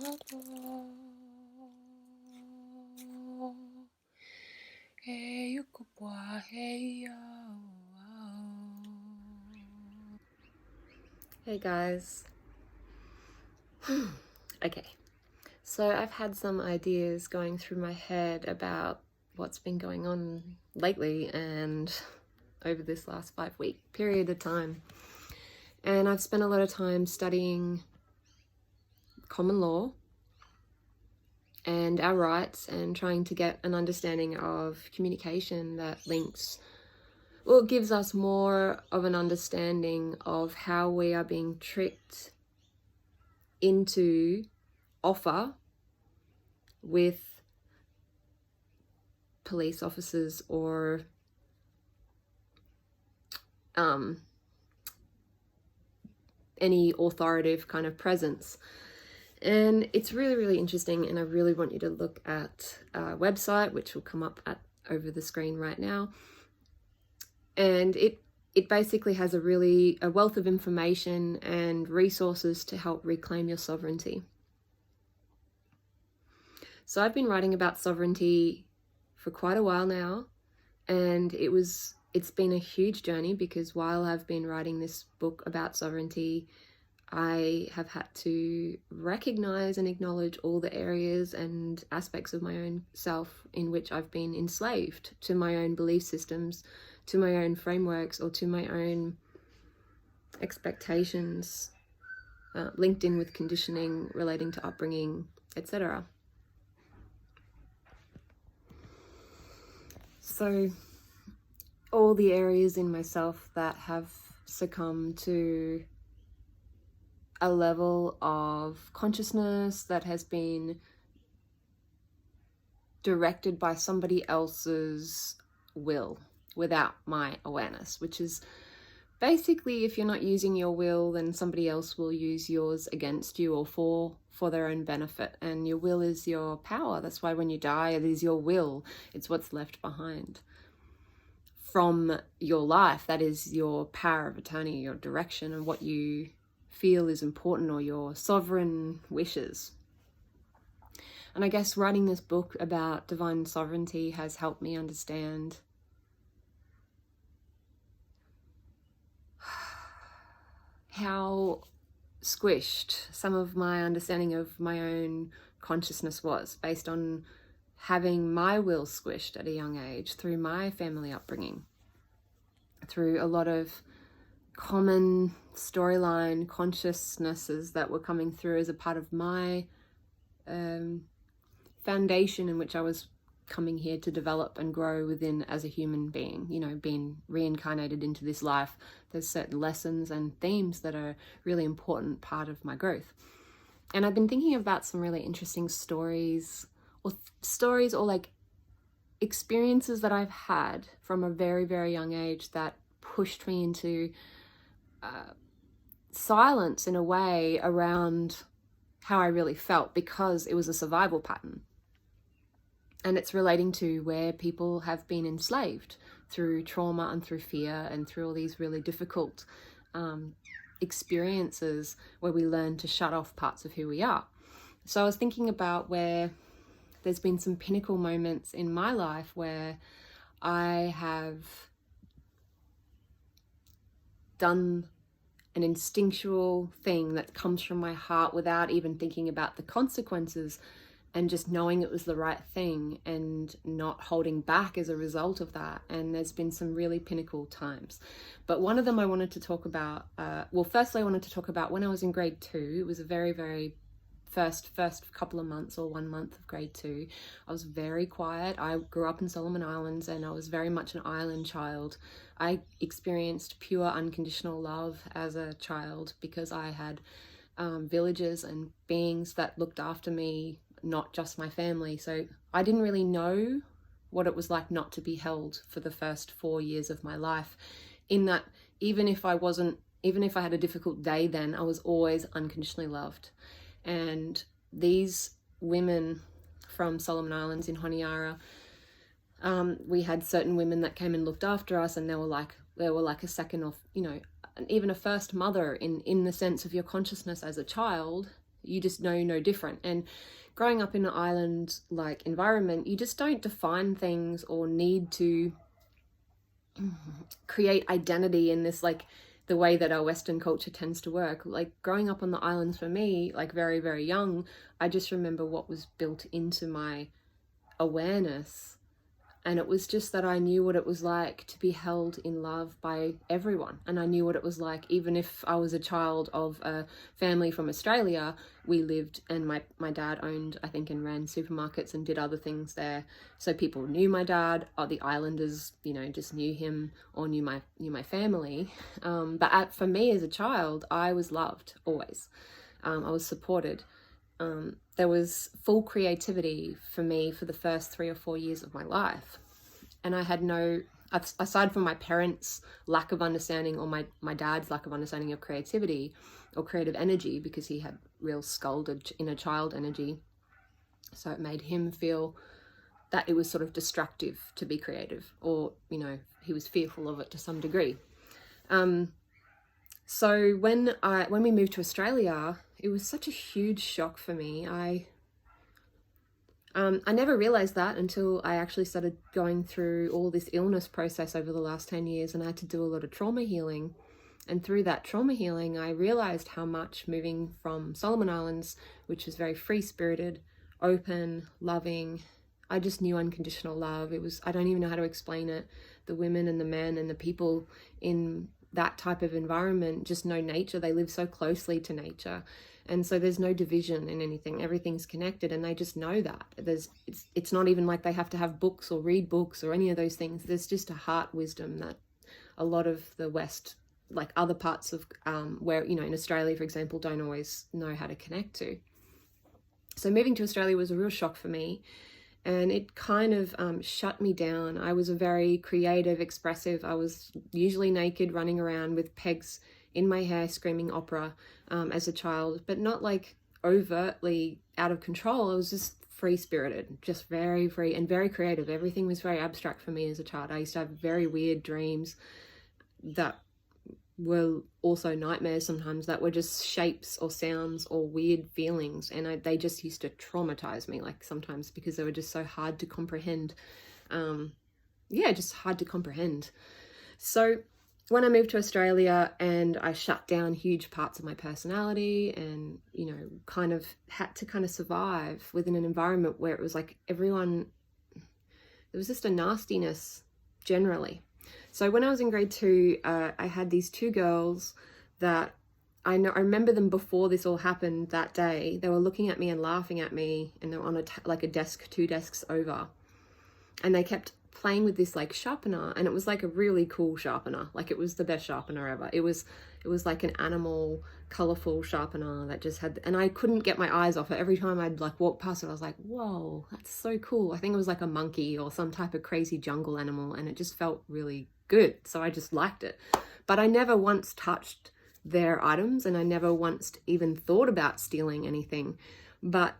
Hey guys. Okay, so I've had some ideas going through my head about what's been going on lately and over this last 5-week period of time. And I've spent a lot of time studying common law and our rights and trying to get an understanding of communication that links, well, it gives us more of an understanding of how we are being tricked into offer with police officers or any authoritative kind of presence. And it's really, really interesting, and I really want you to look at a website which will come up over the screen right now. And it basically has a wealth of information and resources to help reclaim your sovereignty. So I've been writing about sovereignty for quite a while now, and it's been a huge journey, because while I've been writing this book about sovereignty, I have had to recognize and acknowledge all the areas and aspects of my own self in which I've been enslaved to my own belief systems, to my own frameworks, or to my own expectations, linked in with conditioning relating to upbringing, etc. So all the areas in myself that have succumbed to a level of consciousness that has been directed by somebody else's will without my awareness, which is basically, if you're not using your will, then somebody else will use yours against you or for their own benefit. And your will is your power. That's why when you die, it is your will. It's what's left behind from your life. That is your power of attorney, your direction, and what you feel is important, or your sovereign wishes. And I guess writing this book about divine sovereignty has helped me understand how squished some of my understanding of my own consciousness was, based on having my will squished at a young age through my family upbringing, through a lot of common storyline consciousnesses that were coming through as a part of my foundation in which I was coming here to develop and grow within as a human being. You know, being reincarnated into this life, there's certain lessons and themes that are really important part of my growth. And I've been thinking about some really interesting stories or like experiences that I've had from a very, very young age that pushed me into silence in a way around how I really felt, because it was a survival pattern. And it's relating to where people have been enslaved through trauma and through fear and through all these really difficult experiences where we learn to shut off parts of who we are. So I was thinking about where there's been some pinnacle moments in my life where I have done an instinctual thing that comes from my heart without even thinking about the consequences, and just knowing it was the right thing and not holding back as a result of that. And there's been some really pinnacle times. But one of them I wanted to talk about, firstly I wanted to talk about when I was in grade 2. It was a very, very first couple of months, or 1 month of grade 2. I was very quiet. I grew up in Solomon Islands, and I was very much an island child. I experienced pure unconditional love as a child because I had villagers and beings that looked after me, not just my family. So I didn't really know what it was like not to be held for the first 4 years of my life, in that even if I had a difficult day, then I was always unconditionally loved. And these women from Solomon Islands in Honiara, we had certain women that came and looked after us, and they were like a second, or even a first mother in the sense of your consciousness as a child You just know no different. And growing up in an island like environment, you just don't define things or need to create identity in this, like the way that our Western culture tends to work. Like growing up on the islands for me, like very, very young, I just remember what was built into my awareness. And it was just that I knew what it was like to be held in love by everyone. And I knew what it was like, even if I was a child of a family from Australia, we lived, and my dad owned, I think, and ran supermarkets and did other things there. So people knew my dad, or the islanders, you know, just knew him or knew my family. But for me as a child, I was loved always. I was supported. There was full creativity for me for the first 3 or 4 years of my life. And I had no, aside from my parents' lack of understanding, or my dad's lack of understanding of creativity or creative energy, because he had real scolded inner child energy. So it made him feel that it was sort of destructive to be creative, or, you know, he was fearful of it to some degree. So when we moved to Australia, it was such a huge shock for me. I never realized that until I actually started going through all this illness process over the last 10 years, and I had to do a lot of trauma healing. And through that trauma healing, I realized how much moving from Solomon Islands, which was very free-spirited, open, loving, I just knew unconditional love. It was, I don't even know how to explain it. The women and the men and the people in that type of environment just know nature. They live so closely to nature. And so there's no division in anything. Everything's connected, and they just know that. It's not even like they have to have books or read books or any of those things. There's just a heart wisdom that a lot of the West, like other parts of where, you know, in Australia, for example, don't always know how to connect to. So moving to Australia was a real shock for me, and it kind of shut me down. I was a very creative, expressive. I was usually naked, running around with pegs in my hair, screaming opera as a child, but not like overtly out of control. I was just free-spirited, just very free and very creative. Everything was very abstract for me as a child. I used to have very weird dreams that were also nightmares sometimes, that were just shapes or sounds or weird feelings, and they just used to traumatize me, like sometimes, because they were just so hard to comprehend. Just hard to comprehend. So when I moved to Australia and I shut down huge parts of my personality, and, you know, kind of had to kind of survive within an environment where it was like everyone, there was just a nastiness generally. So when I was in grade 2, I had these 2 girls that I remember them before this all happened that day. They were looking at me and laughing at me, and they were on like a desk, 2 desks over. And they kept playing with this like sharpener, and it was like a really cool sharpener. Like it was the best sharpener ever. It was like an animal, colorful sharpener that just had, and I couldn't get my eyes off it. Every time I'd like walk past it, I was like, whoa, that's so cool. I think it was like a monkey or some type of crazy jungle animal, and it just felt really good. So I just liked it. But I never once touched their items, and I never once even thought about stealing anything. But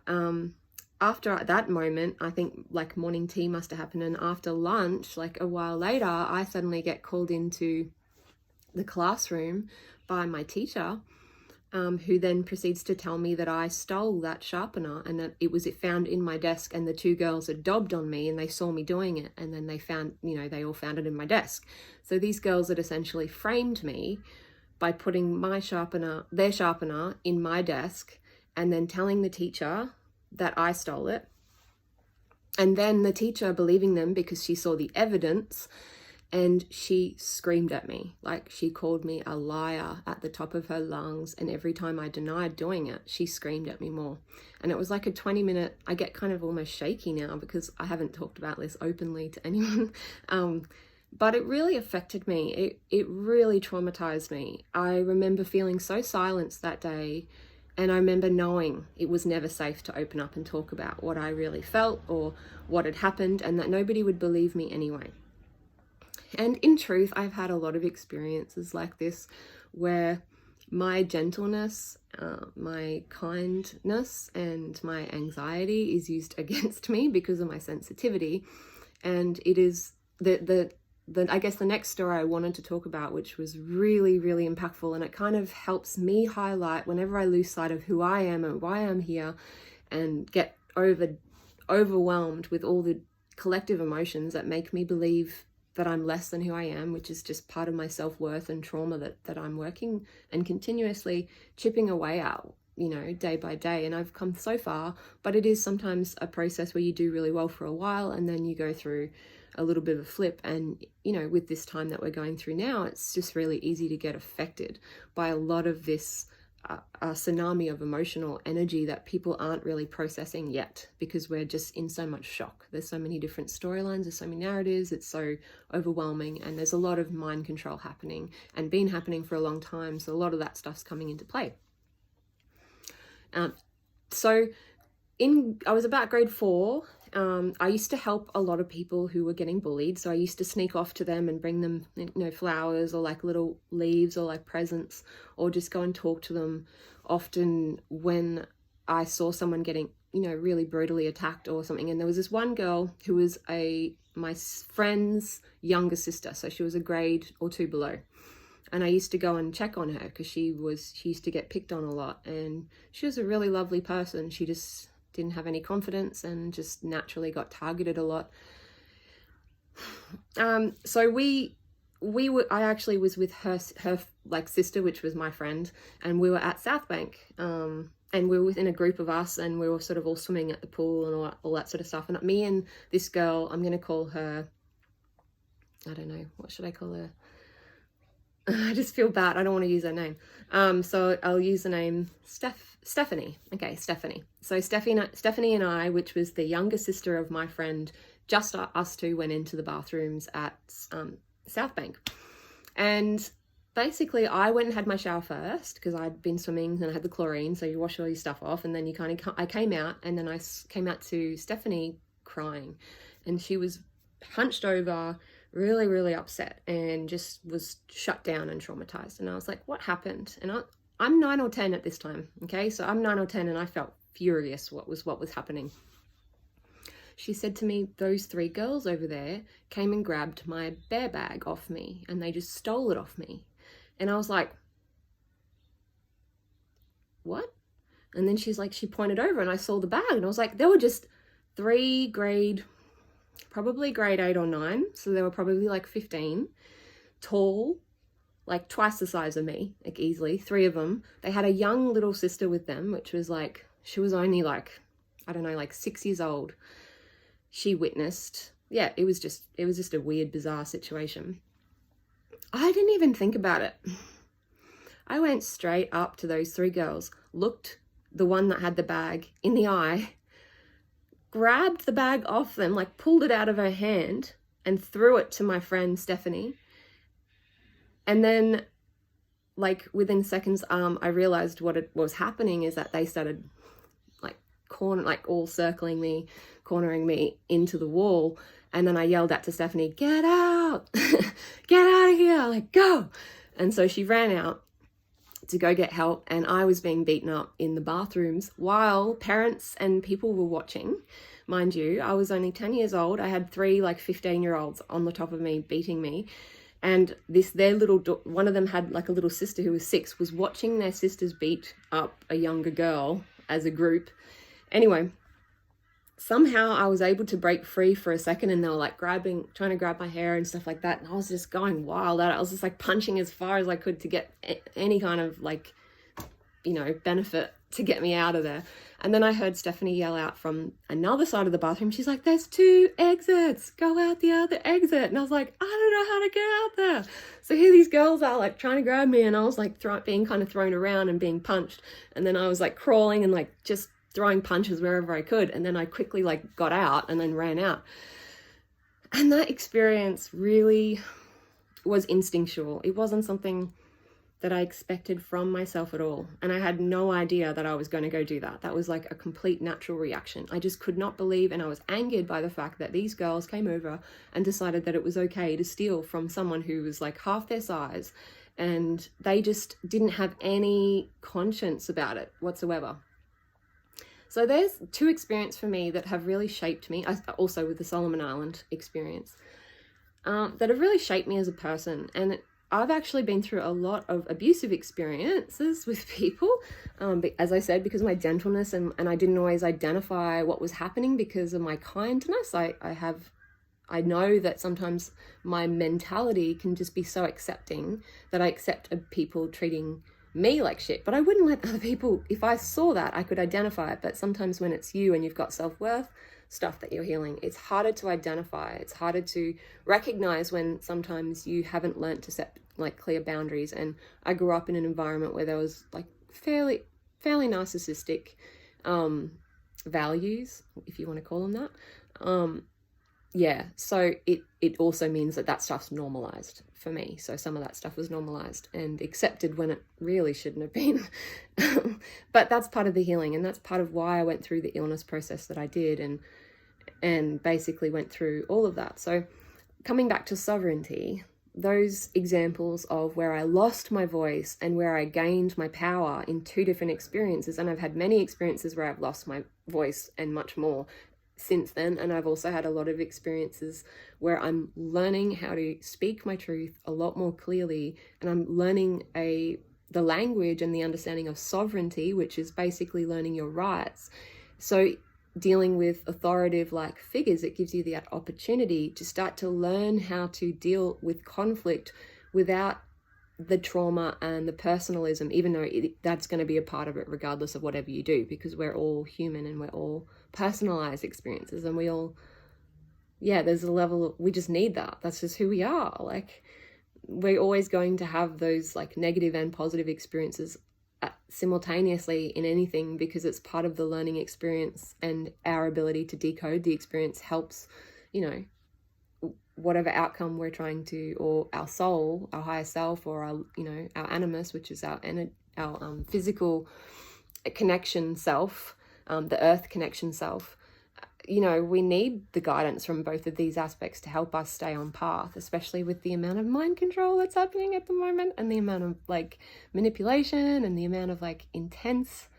after that moment, I think like morning tea must have happened, and after lunch, like a while later, I suddenly get called into the classroom by my teacher, who then proceeds to tell me that I stole that sharpener, and that it was found in my desk, and the 2 girls had dobbed on me and they saw me doing it, and then they found, you know, they all found it in my desk. So these girls had essentially framed me by putting their sharpener in my desk, and then telling the teacher that I stole it. And then the teacher believing them because she saw the evidence, and she screamed at me. Like, she called me a liar at the top of her lungs, and every time I denied doing it, she screamed at me more. And it was like a 20-minute, I get kind of almost shaky now because I haven't talked about this openly to anyone. But it really affected me. It really traumatized me. I remember feeling so silenced that day. And I remember knowing it was never safe to open up and talk about what I really felt or what had happened, and that nobody would believe me anyway. And in truth, I've had a lot of experiences like this where my gentleness, my kindness, and my anxiety is used against me because of my sensitivity. And it is the I guess the next story I wanted to talk about, which was really, really impactful, and it kind of helps me highlight whenever I lose sight of who I am and why I'm here, and get overwhelmed with all the collective emotions that make me believe that I'm less than who I am, which is just part of my self-worth and trauma that I'm working and continuously chipping away at, day by day. And I've come so far, but it is sometimes a process where you do really well for a while and then you go through a little bit of a flip. And with this time that we're going through now, it's just really easy to get affected by a lot of this a tsunami of emotional energy that people aren't really processing yet, because we're just in so much shock. There's so many different storylines, there's so many narratives, it's so overwhelming, and there's a lot of mind control happening and been happening for a long time. So a lot of that stuff's coming into play. So I was about grade 4. I used to help a lot of people who were getting bullied. So I used to sneak off to them and bring them, flowers or like little leaves or like presents, or just go and talk to them. Often when I saw someone getting, really brutally attacked or something. And there was this one girl who was my friend's younger sister. So she was a grade or 2 below. And I used to go and check on her because she used to get picked on a lot. And she was a really lovely person. She just didn't have any confidence and just naturally got targeted a lot. So I actually was with her like sister, which was my friend, and we were at South Bank, and we were within a group of us, and we were sort of all swimming at the pool and all that sort of stuff. And me and this girl, I'm going to call her, I don't know, what should I call her? I just feel bad. I don't want to use her name. So I'll use the name Stephanie. Okay, Stephanie. So Stephanie and I, which was the younger sister of my friend, just us two went into the bathrooms at South Bank. And basically I went and had my shower first because I'd been swimming and I had the chlorine. So you wash all your stuff off, and then I came out, and then I came out to Stephanie crying, and she was hunched over, really, really upset, and just was shut down and traumatized. And I was like, what happened? And I'm 9 or 10 at this time. Okay. So I'm 9 or 10 and I felt furious what was happening. She said to me, those 3 girls over there came and grabbed my bear bag off me, and they just stole it off me. And I was like, what? And then she pointed over, and I saw the bag, and I was like, there were just 3 probably grade 8 or 9. So they were probably like 15, tall, like twice the size of me, like easily, 3 of them. They had a young little sister with them, which was like, she was only like, I don't know, like 6 years old. She witnessed, it was just a weird, bizarre situation. I didn't even think about it. I went straight up to those 3 girls, looked the one that had the bag in the eye, grabbed the bag off them, like pulled it out of her hand and threw it to my friend Stephanie. And then like within seconds, I realized what was happening is that they started all circling me, cornering me into the wall. And then I yelled out to Stephanie, get out, get out of here, like go. And so she ran out to go get help, and I was being beaten up in the bathrooms while parents and people were watching. Mind you, I was only 10 years old. I had 3 like 15-year-olds on the top of me beating me, and one of them had like a little sister who was 6, was watching their sisters beat up a younger girl as a group. Anyway, somehow I was able to break free for a second, and they were like trying to grab my hair and stuff like that. And I was just going wild at it. I was just like punching as far as I could to get any kind of like, benefit to get me out of there. And then I heard Stephanie yell out from another side of the bathroom. She's like, there's 2 exits, go out the other exit. And I was like, I don't know how to get out there. So here these girls are like trying to grab me, and I was like being kind of thrown around and being punched. And then I was like crawling and like just throwing punches wherever I could. And then I quickly like got out and then ran out. And that experience really was instinctual. It wasn't something that I expected from myself at all. And I had no idea that I was going to go do that. That was like a complete natural reaction. I just could not believe, and I was angered by the fact that these girls came over and decided that it was okay to steal from someone who was like half their size, and they just didn't have any conscience about it whatsoever. So there's 2 experiences for me that have really shaped me, also with the Solomon Island experience. that have really shaped me as a person. And I've actually been through a lot of abusive experiences with people, as I said, because of my gentleness, and I didn't always identify what was happening because of my kindness. I know that sometimes my mentality can just be so accepting that I accept people treating me like shit, but I wouldn't let other people, if I saw that, I could identify it. But sometimes when it's you and you've got self-worth stuff that you're healing, it's harder to identify. It's harder to recognize when sometimes you haven't learned to set like clear boundaries. And I grew up in an environment where there was like fairly narcissistic values, if you want to call them that. Yeah, so it also means that stuff's normalized for me. So some of that stuff was normalized and accepted when it really shouldn't have been. But that's part of the healing, and that's part of why I went through the illness process that I did, and basically went through all of that. So coming back to sovereignty, those examples of where I lost my voice and where I gained my power in two different experiences, and I've had many experiences where I've lost my voice and much more since then, and I've also had a lot of experiences where I'm learning how to speak my truth a lot more clearly, and I'm learning the language and the understanding of sovereignty, which is basically learning your rights. So dealing with authoritative like figures, it gives you the opportunity to start to learn how to deal with conflict without the trauma and the personalism, even though that's going to be a part of it regardless of whatever you do, because we're all human and we're all personalized experiences, and we all, there's a level we just need that's just who we are. Like, we're always going to have those like negative and positive experiences simultaneously in anything, because it's part of the learning experience, and our ability to decode the experience helps, whatever outcome we're trying to, or our soul, our higher self, or our animus, which is our physical connection self, the earth connection self. We need the guidance from both of these aspects to help us stay on path, especially with the amount of mind control that's happening at the moment, and the amount of like manipulation, and the amount of like intense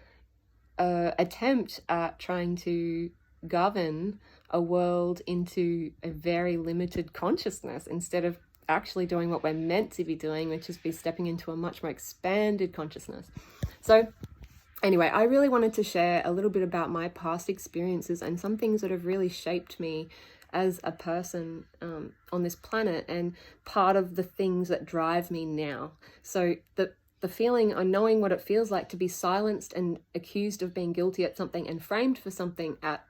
attempt at trying to govern a world into a very limited consciousness, instead of actually doing what we're meant to be doing, which is be stepping into a much more expanded consciousness. So anyway, I really wanted to share a little bit about my past experiences and some things that have really shaped me as a person on this planet, and part of the things that drive me now. So the feeling of knowing what it feels like to be silenced and accused of being guilty at something and framed for something at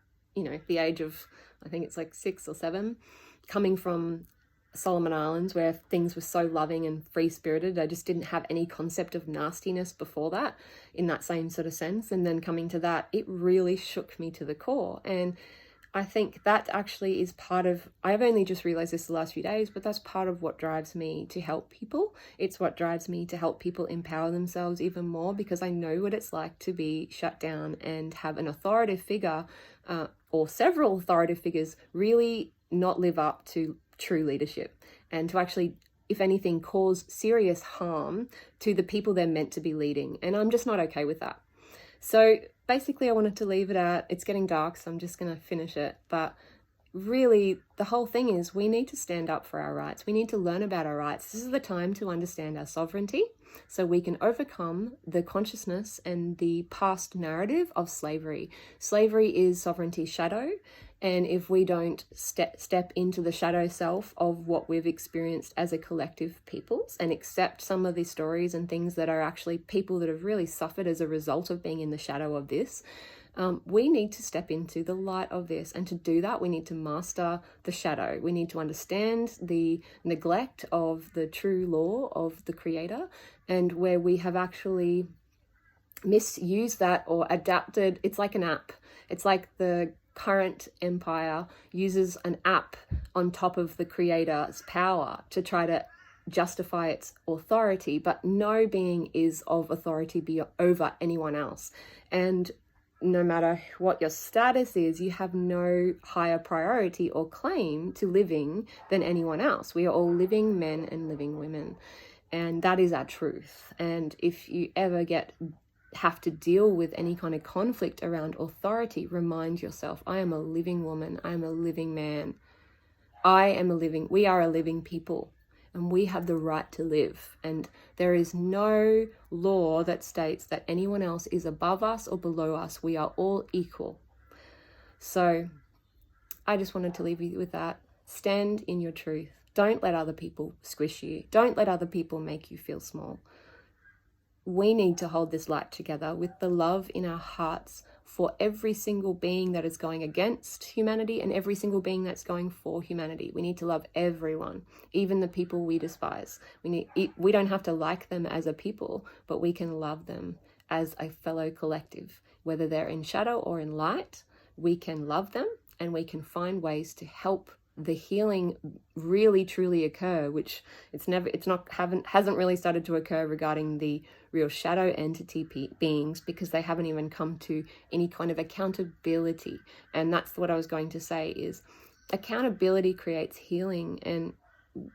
the age of, I think it's like 6 or 7, coming from Solomon Islands, where things were so loving and free-spirited. I just didn't have any concept of nastiness before that, in that same sort of sense. And then coming to that, it really shook me to the core. And I think that actually is part of, I've only just realized this the last few days, but that's part of what drives me to help people. It's what drives me to help people empower themselves even more, because I know what it's like to be shut down and have an authoritative figure, or several authoritative figures, really not live up to true leadership, and to actually, if anything, cause serious harm to the people they're meant to be leading. And I'm just not okay with that. So basically I wanted to leave it at, it's getting dark, so I'm just going to finish it. But really the whole thing is, we need to stand up for our rights. We need to learn about our rights. This is the time to understand our sovereignty, so we can overcome the consciousness and the past narrative of slavery. Slavery is sovereignty's shadow. And if we don't step into the shadow self of what we've experienced as a collective peoples, and accept some of these stories and things that are actually people that have really suffered as a result of being in the shadow of this, we need to step into the light of this. And to do that, we need to master the shadow. We need to understand the neglect of the true law of the Creator, and where we have actually misused that or adapted. It's like an app. It's like the current empire uses an app on top of the Creator's power to try to justify its authority, but no being is of authority over anyone else. And no matter what your status is, you have no higher priority or claim to living than anyone else. We are all living men and living women, and that is our truth. And if you ever have to deal with any kind of conflict around authority, remind yourself, I am a living woman, I am a living man, we are a living people, and we have the right to live. And there is no law that states that anyone else is above us or below us. We are all equal. So I just wanted to leave you with that. Stand in your truth. Don't let other people squish you. Don't let other people make you feel small. We need to hold this light together with the love in our hearts for every single being that is going against humanity and every single being that's going for humanity. We need to love everyone, even the people we despise. We don't have to like them as a people, but we can love them as a fellow collective. Whether they're in shadow or in light, we can love them, and we can find ways to help the healing really truly occur, which hasn't really started to occur regarding the real shadow entity beings, because they haven't even come to any kind of accountability. And that's what I was going to say, is accountability creates healing. And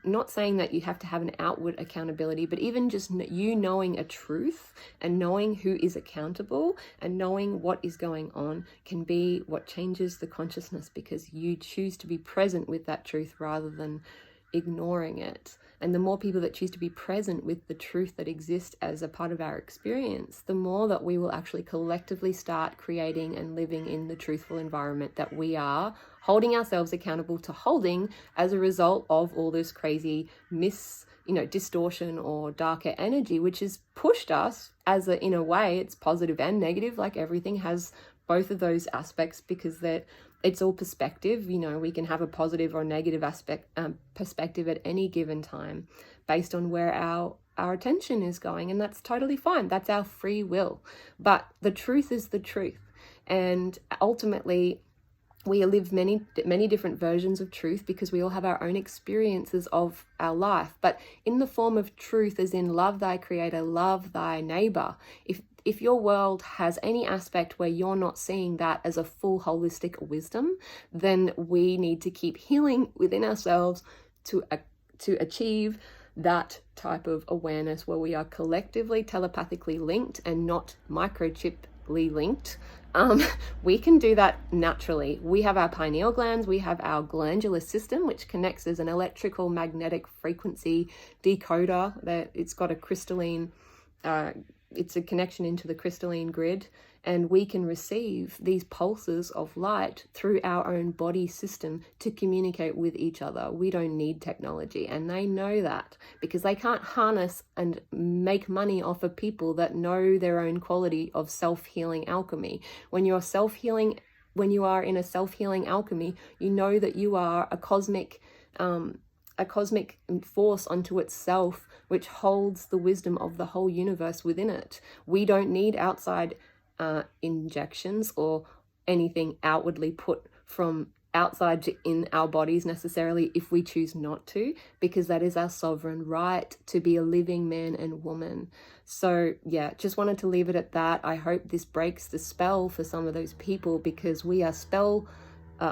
not saying that you have to have an outward accountability, but even just you knowing a truth and knowing who is accountable and knowing what is going on can be what changes the consciousness, because you choose to be present with that truth rather than ignoring it. And the more people that choose to be present with the truth that exists as a part of our experience, the more that we will actually collectively start creating and living in the truthful environment that we are holding ourselves accountable to holding as a result of all this crazy distortion or darker energy, which has pushed us in a way, it's positive and negative. Like everything has both of those aspects, because it's all perspective. We can have a positive or negative perspective at any given time based on where our attention is going, and that's totally fine. That's our free will. But the truth is the truth, and ultimately we live many different versions of truth because we all have our own experiences of our life, but in the form of truth, as in love thy creator, love thy neighbor. If your world has any aspect where you're not seeing that as a full holistic wisdom, then we need to keep healing within ourselves to achieve that type of awareness where we are collectively telepathically linked and not microchiply linked. We can do that naturally. We have our pineal glands, we have our glandular system, which connects as an electrical magnetic frequency decoder. That it's got a crystalline it's a connection into the crystalline grid, and we can receive these pulses of light through our own body system to communicate with each other. We don't need technology, and they know that, because they can't harness and make money off of people that know their own quality of self-healing alchemy. When you are in a self-healing alchemy, you know that you are a cosmic force unto itself, which holds the wisdom of the whole universe within it. We don't need outside injections or anything outwardly put from outside to in our bodies necessarily, if we choose not to, because that is our sovereign right to be a living man and woman. So yeah, just wanted to leave it at that. I hope this breaks the spell for some of those people, because we are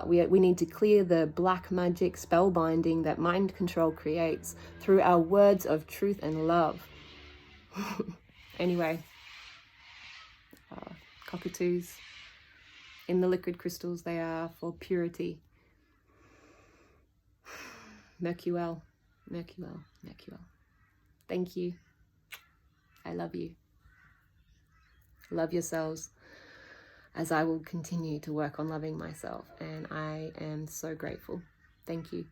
we need to clear the black magic spell binding that mind control creates through our words of truth and love. Anyway, cockatoos, in the liquid crystals, they are for purity. Mercuel. Thank you. I love you. Love yourselves, as I will continue to work on loving myself. And I am so grateful. Thank you.